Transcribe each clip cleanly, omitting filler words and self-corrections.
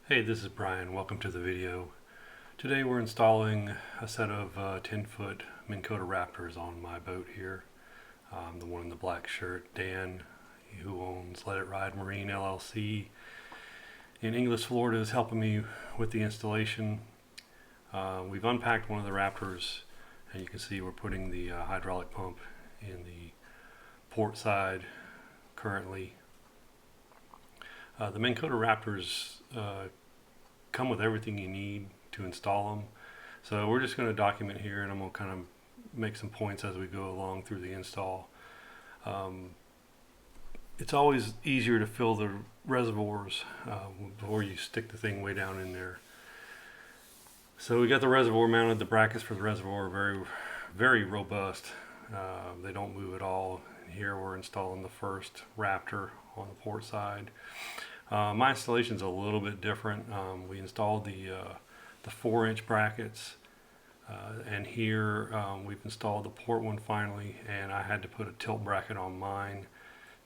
Hey, this is Brian. Welcome to the video. Today we're installing a set of 10-foot Minn Kota Raptors on my boat here. The one in the black shirt, Dan, who owns Let It Ride Marine LLC in Inglis, Florida, is helping me with the installation. We've unpacked one of the Raptors, and you can see we're putting the hydraulic pump in the port side currently. The Minn Kota Raptors come with everything you need to install them. So we're just going to document here, and I'm going to kind of make some points as we go along through the install. It's always easier to fill the reservoirs before you stick the thing way down in there. So we got the reservoir mounted. The brackets for the reservoir are very, very robust. They don't move at all. And here we're installing the first Raptor on the port side. My installation is a little bit different. We installed the 4-inch brackets, and here we've installed the port one finally, and I had to put a tilt bracket on mine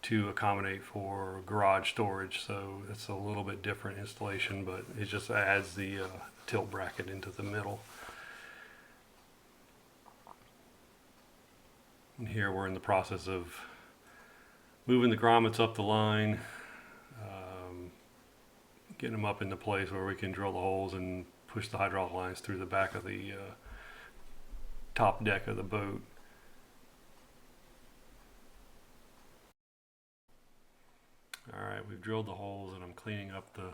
to accommodate for garage storage. So it's a little bit different installation, but it just adds the tilt bracket into the middle. And here we're in the process of moving the grommets up the line, getting them up into place where we can drill the holes and push the hydraulic lines through the back of the top deck of the boat. Alright, we've drilled the holes and I'm cleaning up the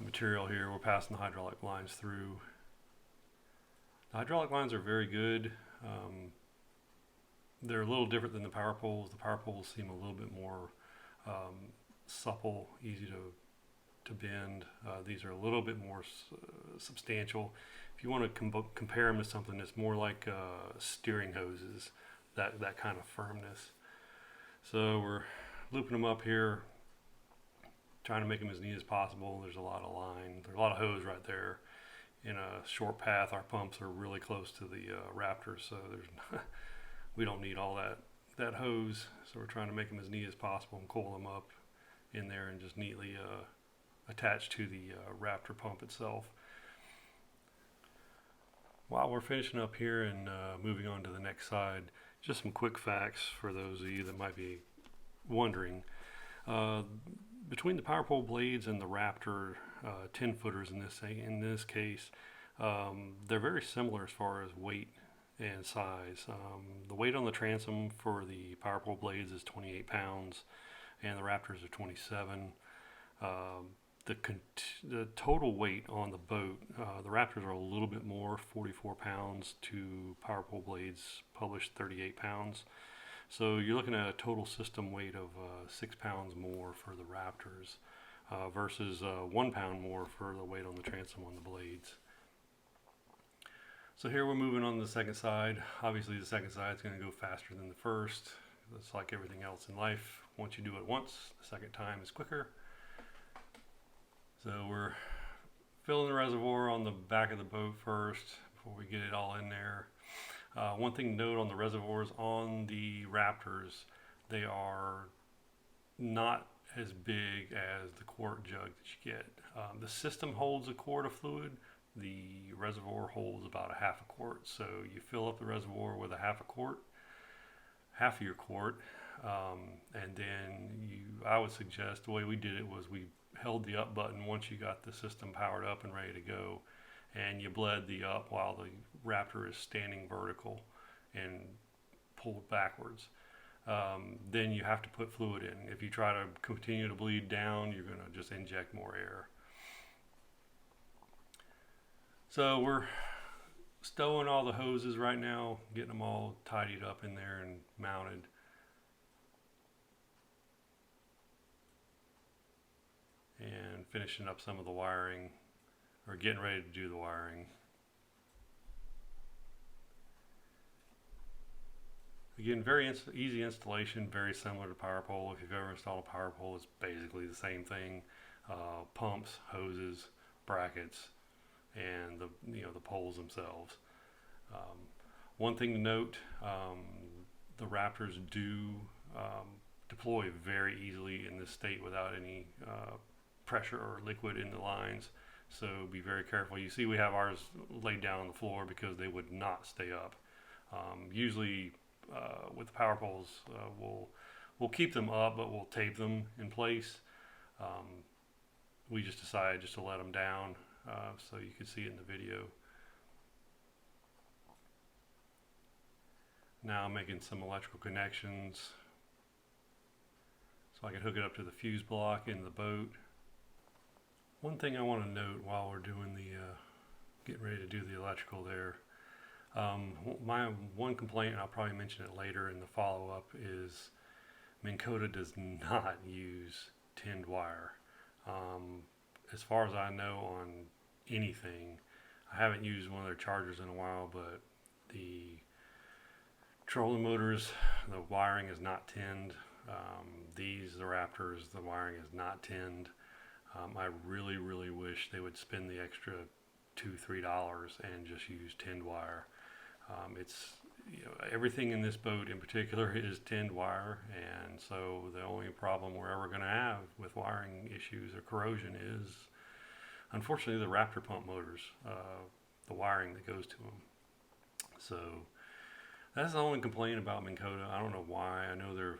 material here. We're passing the hydraulic lines through. The hydraulic lines are very good. They're a little different than the PowerPoles. The PowerPoles seem a little bit more supple, easy to bend. These are a little bit more substantial. If you want to compare them to something that's more like steering hoses, that kind of firmness. So we're looping them up here, trying to make them as neat as possible. There's a lot of line, there's a lot of hose right there. In a short path, our pumps are really close to the Raptors, so there's we don't need all that hose. So we're trying to make them as neat as possible and coil them up in there and just neatly attached to the Raptor pump itself. While we're finishing up here and moving on to the next side, just some quick facts for those of you that might be wondering. Between the PowerPole blades and the Raptor 10-footers in this case, they're very similar as far as weight and size. The weight on the transom for the PowerPole blades is 28 pounds and the Raptors are 27. The total weight on the boat, the Raptors are a little bit more, 44 pounds to PowerPole blades published 38 pounds. So you're looking at a total system weight of 6 pounds more for the Raptors versus 1 pound more for the weight on the transom on the blades. So here we're moving on to the second side. Obviously the second side is going to go faster than the first. It's like everything else in life. Once you do it once, the second time is quicker. So we're filling the reservoir on the back of the boat first before we get it all in there. One thing to note on the reservoirs on the Raptors, they are not as big as the quart jug that you get. The system holds a quart of fluid. The reservoir holds about a half a quart. So you fill up the reservoir with a half of your quart, and then I would suggest the way we did it was we held the up button once you got the system powered up and ready to go, and you bled the up while the Raptor is standing vertical and pulled backwards. Then you have to put fluid in. If you try to continue to bleed down, you're going to just inject more air. So we're stowing all the hoses right now, getting them all tidied up in there and mounted. And finishing up some of the wiring, or getting ready to do the wiring. Again, very easy installation, very similar to PowerPole. If you've ever installed a PowerPole, it's basically the same thing. Pumps, hoses, brackets, and the poles themselves. One thing to note, the Raptors do deploy very easily in this state without any pressure or liquid in the lines. So be very careful. You see we have ours laid down on the floor because they would not stay up. Usually with the PowerPoles, we'll keep them up, but we'll tape them in place. We just decided just to let them down so you can see it in the video. Now I'm making some electrical connections so I can hook it up to the fuse block in the boat. One thing I want to note while we're doing the getting ready to do the electrical there, my one complaint, and I'll probably mention it later in the follow-up, is Minn Kota does not use tinned wire. As far as I know on anything, I haven't used one of their chargers in a while, but the trolling motors, the wiring is not tinned. The Raptors, the wiring is not tinned. I really wish they would spend the extra $2-3 and just use tinned wire. It's, you know, everything in this boat in particular is tinned wire, and so the only problem we're ever going to have with wiring issues or corrosion is, unfortunately, the Raptor pump motors, the wiring that goes to them. So that's the only complaint about Minn Kota. I don't know why. I don't know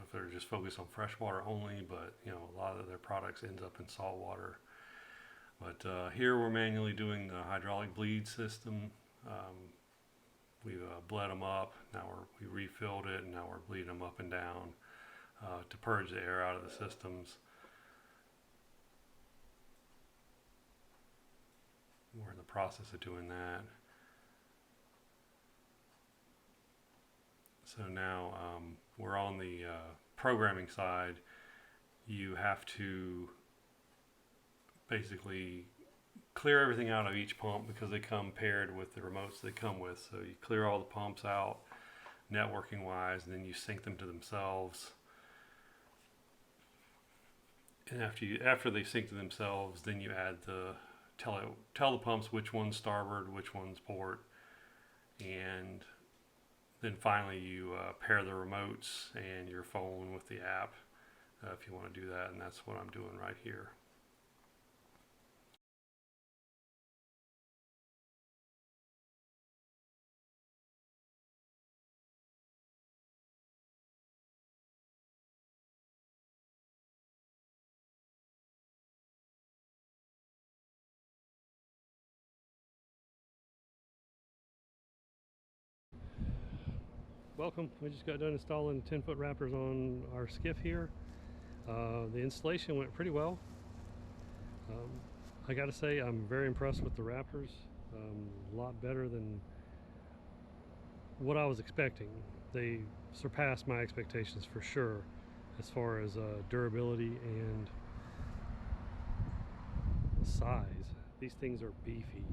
if they're just focused on freshwater only, but you know, a lot of their products ends up in salt water. But here we're manually doing the hydraulic bleed system. We've bled them up. Now we refilled it, and now we're bleeding them up and down to purge the air out of the systems. We're in the process of doing that. So now we're on the programming side. You have to basically clear everything out of each pump because they come paired with the remotes they come with. So you clear all the pumps out networking wise, and then you sync them to themselves. And after they sync to themselves, then you add tell the pumps which one's starboard, which one's port, and then finally you pair the remotes and your phone with the app if you want to do that, and that's what I'm doing right here. Welcome. We just got done installing 10-foot Raptors on our skiff here. The installation went pretty well. I gotta say, I'm very impressed with the Raptors. A lot better than what I was expecting. They surpassed my expectations for sure as far as durability and size. These things are beefy.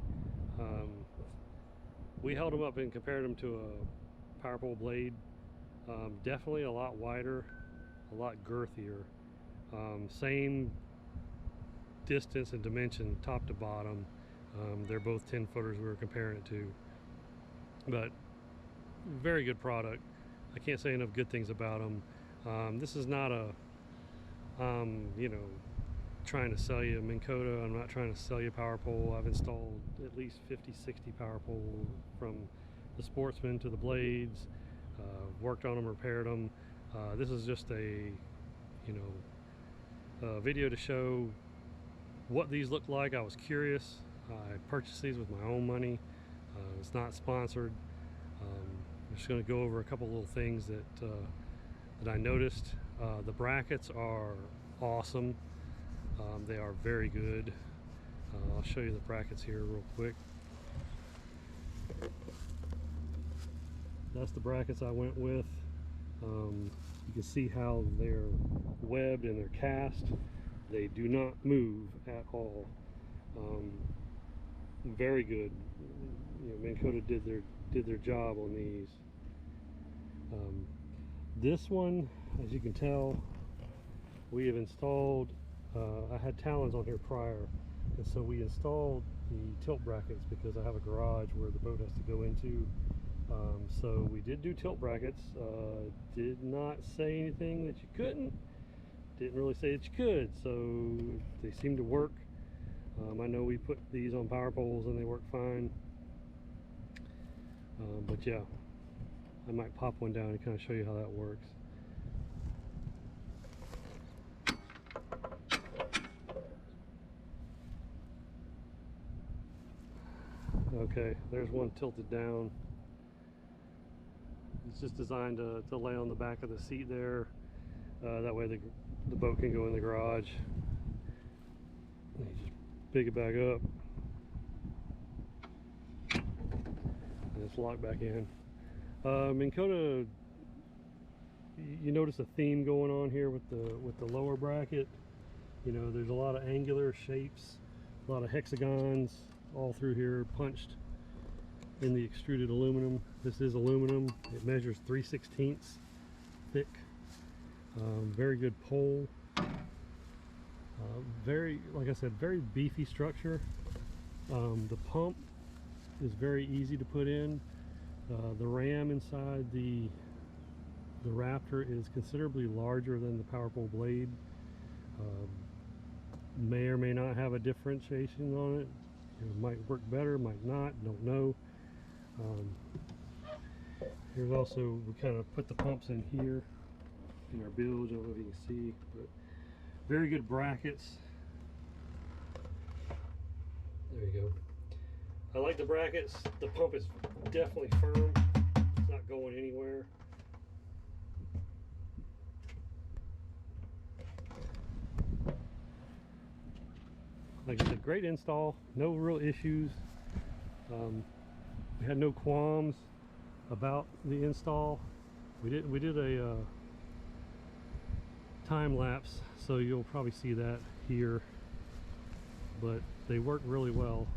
We held them up and compared them to a PowerPole blade. Definitely a lot wider, a lot girthier. Same distance and dimension top to bottom. They're both 10-footers we were comparing it to, but very good product. I can't say enough good things about them. This is not a you know, trying to sell you a Minn Kota. I'm not trying to sell you PowerPole. I've installed at least 50-60 PowerPole, from the Sportsman to the blades. Worked on them, repaired them. This is just a, you know, video to show what these look like. I was curious. I purchased these with my own money. It's not sponsored. I'm just going to go over a couple little things that I noticed. The brackets are awesome. They are very good. I'll show you the brackets here real quick. That's the brackets I went with. You can see how they're webbed and they're cast. They do not move at all. Very good. You know, Minn Kota did their job on these. This one, as you can tell, we have installed. I had talons on here prior, and so we installed the tilt brackets because I have a garage where the boat has to go into. So we did do tilt brackets. Did not say anything that you couldn't. didn't really say that you could, so they seem to work. I know we put these on power poles and they work fine. But yeah, I might pop one down and kind of show you how that works. Okay, there's one tilted down. It's just designed to lay on the back of the seat there. That way the boat can go in the garage. And you just pick it back up. And it's locked back in. Minn Kota, you notice a theme going on here with the lower bracket. You know, there's a lot of angular shapes, a lot of hexagons all through here, punched in the extruded aluminum. This is aluminum. It measures 3/16 thick. Very good pole. Very, like I said, very beefy structure. The pump is very easy to put in. The ram inside the Raptor is considerably larger than the PowerPole blade. May or may not have a differentiation on it. It might work better, might not, don't know. Here's also, we kind of put the pumps in here in our bilge. I don't know if you can see, but very good brackets. There you go. I like the brackets. The pump is definitely firm. It's not going anywhere. Like I said, great install. No real issues. We had no qualms about the install. We did a time lapse, so you'll probably see that here. But they work really well.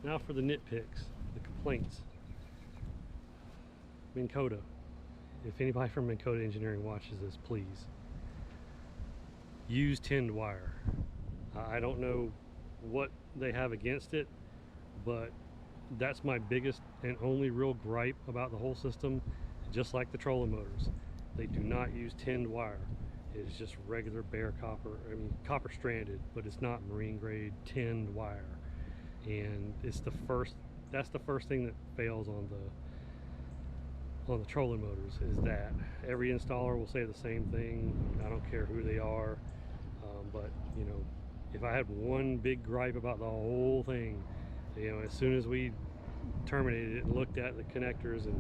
Now for the nitpicks, the complaints. Minn Kota. If anybody from Minn Kota Engineering watches this, please use tinned wire. I don't know what they have against it, but that's my biggest and only real gripe about the whole system. Just like the trolling motors, they do not use tinned wire. It is just regular bare copper. I mean, copper stranded, but it's not marine grade tinned wire. And it's that's the first thing that fails on the trolling motors, is that every installer will say the same thing. I don't care who they are, but you know, if I had one big gripe about the whole thing, you know, as soon as we terminated it and looked at the connectors and,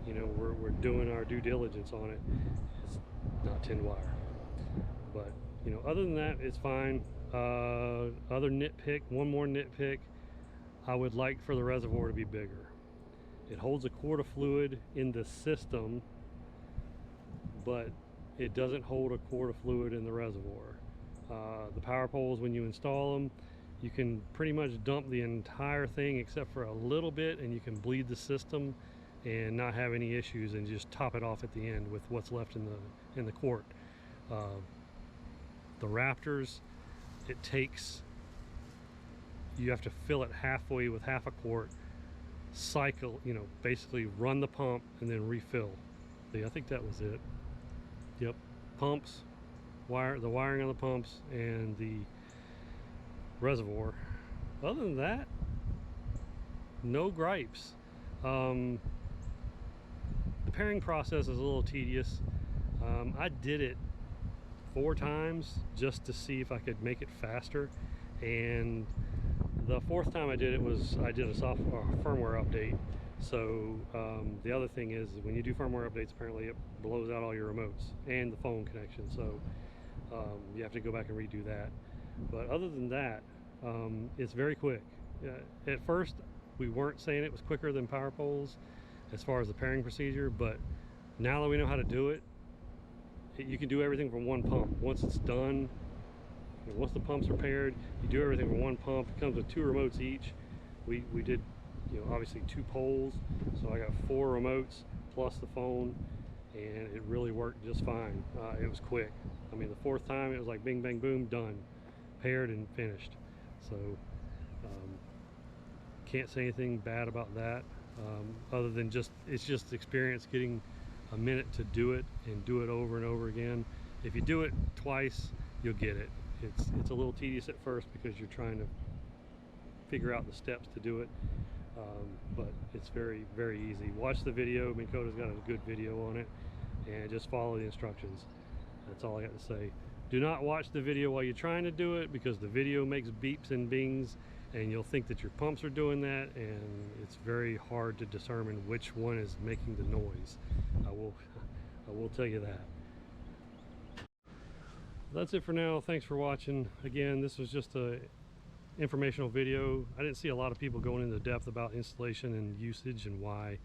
you know, we're doing our due diligence on it, it's not tinned wire. But you know, other than that, it's fine. Other nitpick, one more nitpick, I would like for the reservoir to be bigger. It holds a quart of fluid in the system, but it doesn't hold a quart of fluid in the reservoir. The power poles, when you install them, you can pretty much dump the entire thing except for a little bit, and you can bleed the system and not have any issues, and just top it off at the end with what's left in the quart. The Raptors, you have to fill it halfway with half a quart, cycle, you know, basically run the pump and then refill. I think that was it. Yep, pumps, the wiring on the pumps, and the reservoir. Other than that, no gripes. The pairing process is a little tedious. I did it 4 times just to see if I could make it faster, and the 4th time I did it I did a firmware update. So the other thing is, when you do firmware updates, apparently it blows out all your remotes and the phone connection, so you have to go back and redo that. But other than that, it's very quick. At first we weren't saying it was quicker than power poles as far as the pairing procedure, but now that we know how to do it, you can do everything from one pump. Once it's done, once the pumps are paired, you do everything from one pump. It comes with 2 remotes each. We did, you know, obviously 2 poles, so I got 4 remotes plus the phone, and it really worked just fine. It was quick. I mean, the 4th time it was like bing bang boom, done, paired and finished. So can't say anything bad about that. other than it's just experience getting a minute to do it and do it over and over again. If you do it twice, you'll get it. It's a little tedious at first because you're trying to figure out the steps to do it, but it's very, very easy. Watch the video. Minn Kota's got a good video on it, and just follow the instructions. That's all I got to say. Do not watch the video while you're trying to do it, because the video makes beeps and bings and you'll think that your pumps are doing that, and it's very hard to determine which one is making the noise. I will tell you that. That's it for now. Thanks for watching. Again, this was just a informational video. I didn't see a lot of people going into depth about installation and usage and why.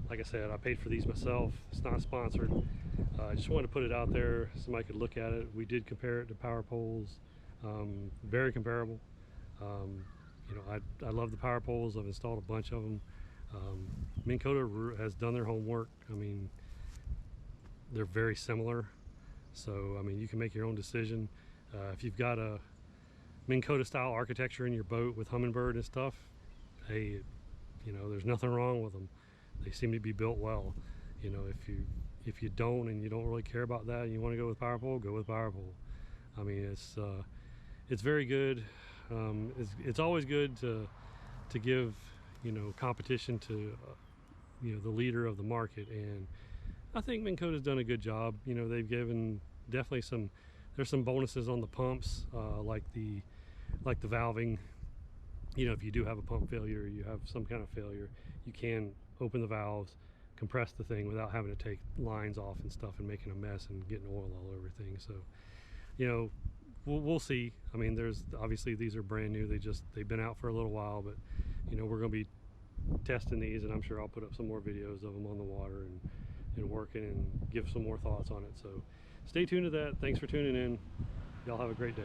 Like I said, I paid for these myself. It's not sponsored. I just wanted to put it out there so somebody could look at it. We did compare it to PowerPoles. Very comparable. You know, I love the PowerPoles. I've installed a bunch of them. Minn Kota has done their homework. I mean, they're very similar. So, I mean, you can make your own decision. If you've got a Minn Kota style architecture in your boat with Humminbird and stuff, hey, you know, there's nothing wrong with them. They seem to be built well. You know, if you don't and you don't really care about that and you want to go with PowerPole, go with PowerPole. I mean, it's very good. It's always good to give, you know, competition to you know, the leader of the market, and I think Minn Kota's done a good job. You know, they've given definitely there's some bonuses on the pumps, like the valving. You know, if you do have a pump failure, you have some kind of failure, you can open the valves, compress the thing without having to take lines off and stuff and making a mess and getting oil all over everything. So, you know, we'll see. I mean, there's obviously, these are brand new. They've been out for a little while, but you know, we're going to be testing these, and I'm sure I'll put up some more videos of them on the water and working and give some more thoughts on it. So stay tuned to that. Thanks for tuning in. Y'all have a great day.